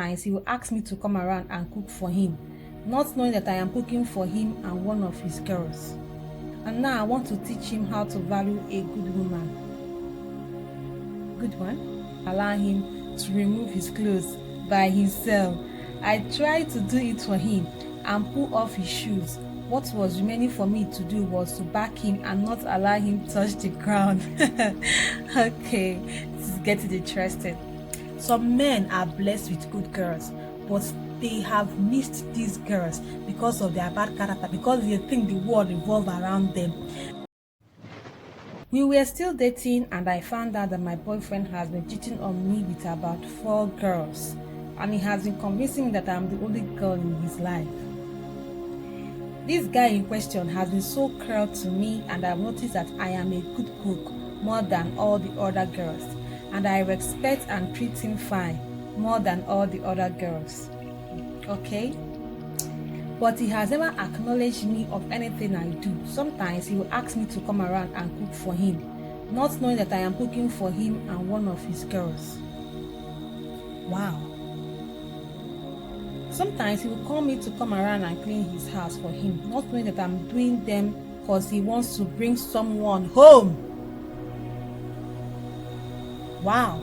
sometimes he will ask me to come around and cook for him, not knowing that I am cooking for him and one of his girls. And now I want to teach him how to value a good woman. Good one. Allow him to remove his clothes by himself. I tried to do it for him and pull off his shoes. What was remaining for me to do was to back him and not allow him touch the ground. Okay, this is getting interesting. Some men are blessed with good girls, but they have missed these girls because of their bad character, because they think the world revolves around them. We were still dating and I found out that my boyfriend has been cheating on me with about 4 girls, and he has been convincing me that I'm the only girl in his life. This guy in question has been so cruel to me, and I've noticed that I am a good cook more than all the other girls, and I respect and treat him fine more than all the other girls. Okay? But he has never acknowledged me of anything I do. Sometimes he will ask me to come around and cook for him, not knowing that I am cooking for him and one of his girls. Wow. Sometimes he will call me to come around and clean his house for him, not knowing that I'm doing them because he wants to bring someone home. Wow.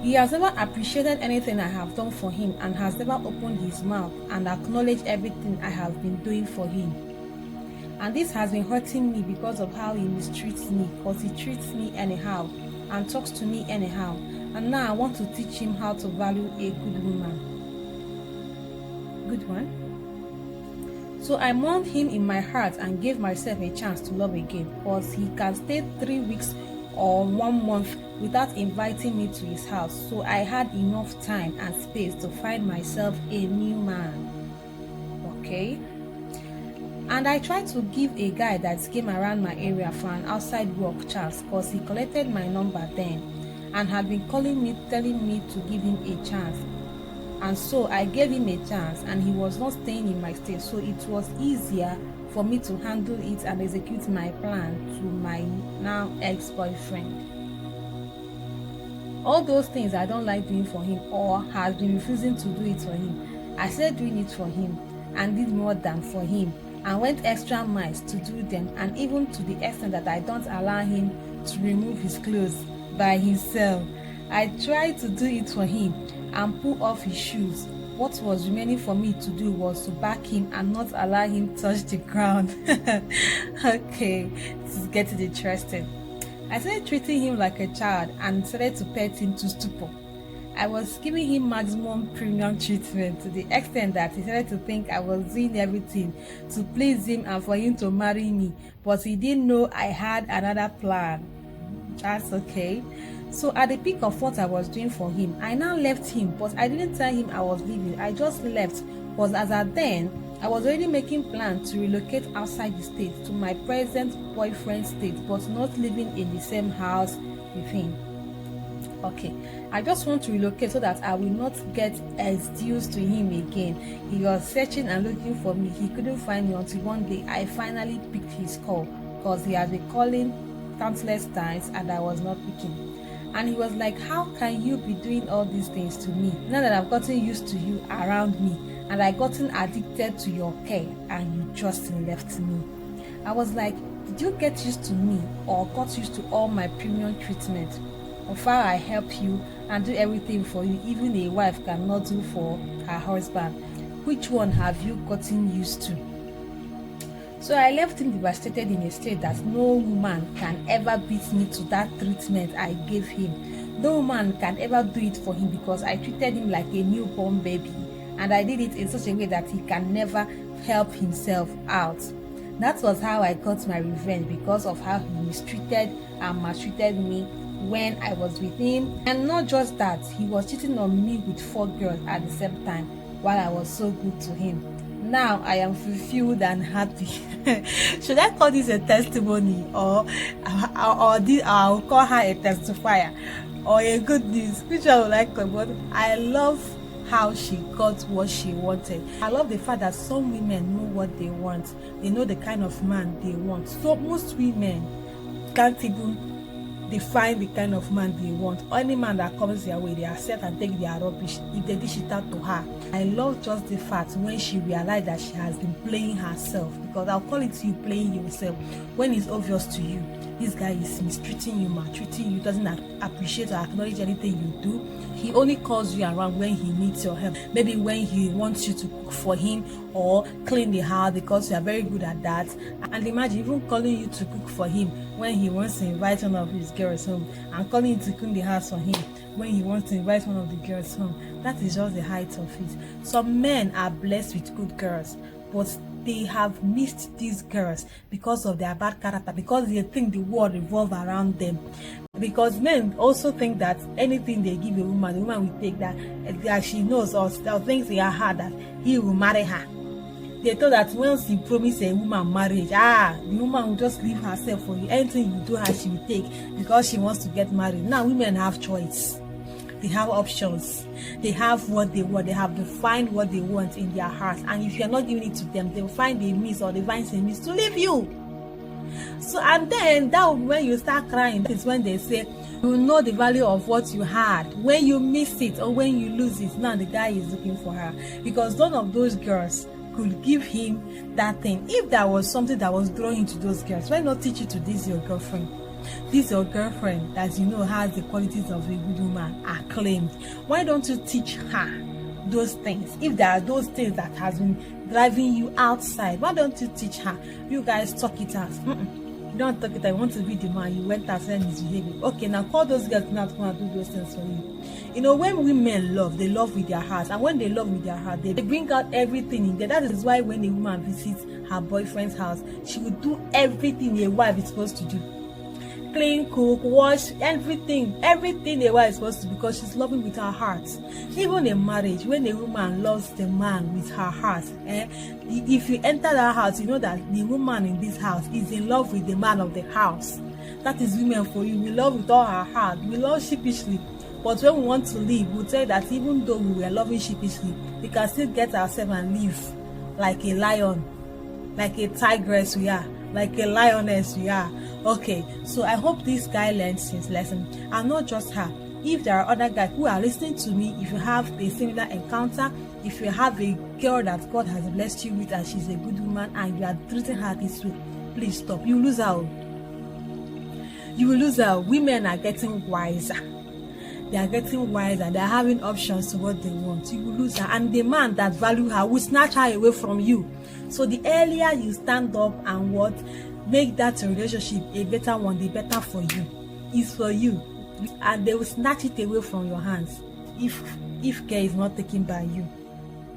He has never appreciated anything I have done for him and has never opened his mouth and acknowledged everything I have been doing for him. And this has been hurting me because of how he mistreats me, because he treats me anyhow and talks to me anyhow. And now I want to teach him how to value a good woman. Good one. So I mourned him in my heart and gave myself a chance to love again, because he can stay 3 weeks or 1 month without inviting me to his house. So I had enough time and space to find myself a new man. Okay? And I tried to give a guy that came around my area for an outside work chance, because he collected my number then and had been calling me, telling me to give him a chance. And so I gave him a chance, and he was not staying in my state, so it was easier for me to handle it and execute my plan to my now ex-boyfriend. All those things I don't like doing for him or has been refusing to do it for him, I started doing it for him and did more than for him, and went extra miles to do them, and even to the extent that I don't allow him to remove his clothes by himself. I tried to do it for him and pull off his shoes. What was remaining for me to do was to back him and not allow him touch the ground. Okay, this is getting interesting. I started treating him like a child and started to pet him to stupor. I was giving him maximum premium treatment to the extent that he started to think I was doing everything to please him and for him to marry me, but he didn't know I had another plan. That's okay. So at the peak of what I was doing for him, I now left him, but I didn't tell him I was leaving. I just left, because as at then, I was already making plans to relocate outside the state to my present boyfriend's state, but not living in the same house with him. Okay, I just want to relocate so that I will not get excused to him again. He was searching and looking for me. He couldn't find me until one day I finally picked his call, because he had been calling countless times and I was not picking. And he was like, how can you be doing all these things to me now that I've gotten used to you around me and I've gotten addicted to your care and you just left me? I was like, did you get used to me or got used to all my premium treatment? Of how I help you and do everything for you, even a wife cannot do for her husband. Which one have you gotten used to? So I left him devastated in a state that no woman can ever beat me to that treatment I gave him. No man can ever do it for him, because I treated him like a newborn baby, and I did it in such a way that he can never help himself out. That was how I got my revenge, because of how he mistreated and maltreated me when I was with him. And not just that, he was cheating on me with 4 girls at the same time while I was so good to him. Now I am fulfilled and happy. Should I call this a testimony, or I'll call her a testifier, or a good news? Which I would like to, but I love how she got what she wanted. I love the fact that some women know what they want. They know the kind of man they want. So most women can't even define the kind of man they want. Any man that comes their way, they accept and take their rubbish if they dish it out to her. I love just the fact when she realized that she has been playing herself, because I'll call it you playing yourself when it's obvious to you this guy is mistreating you, maltreating you, doesn't appreciate or acknowledge anything you do. He only calls you around when he needs your help, maybe when he wants you to cook for him or clean the house because you are very good at that. And imagine even calling you to cook for him when he wants to invite one of his girls home, and calling you to clean the house for him when he wants to invite one of the girls home. That is just the height of it. Some men are blessed with good girls, but they have missed these girls because of their bad character, because they think the world revolves around them. Because men also think that anything they give a woman, the woman will take that she knows or thinks in her heart that he will marry her. They thought that once you promise a woman marriage, the woman will just leave herself for you. Anything you do her, she will take because she wants to get married. Now women have choice. They have options. They have what they want. They have defined what they want in their hearts. And if you're not giving it to them, they'll find a means or they find a means to leave you. So, and then that when you start crying, that is when they say, you know the value of what you had. When you miss it or when you lose it, now the guy is looking for her. Because none of those girls could give him that thing. If there was something that was drawing to those girls, why not teach you to this your girlfriend? This your girlfriend that you know has the qualities of a good woman acclaimed. Why don't you teach her those things? If there are those things that has been driving you outside, why don't you teach her? You guys talk it out. You don't talk it out. You want to be the man. You went outside and misbehaving. Okay, now call those girls now to come and do those things for you. You know, when women love, they love with their hearts, and when they love with their heart, they bring out everything in there. That is why when a woman visits her boyfriend's house, she will do everything a wife is supposed to do. Clean, cook, wash, everything a wife is supposed to, because she's loving with her heart. Even in marriage, when a woman loves the man with her heart, if you enter that house, you know that the woman in this house is in love with the man of the house. That is women for you. We love with all our heart. We love sheepishly. But when we want to leave, we'll tell that even though we were loving sheepishly, we can still get ourselves and live like a lion, like a tigress we are, like a lioness we are. Okay, so I hope this guy learns his lesson, and not just her. If there are other guys who are listening to me, if you have a similar encounter, if you have a girl that God has blessed you with and she's a good woman and you are treating her this way, please stop. You lose her. You will lose her. Women are getting wiser. They are getting wiser. They are having options to what they want. You will lose her, and the man that value her will snatch her away from you. So the earlier you stand up and make that relationship a better one, the better for you. It's for you, and they will snatch it away from your hands if care is not taken by you.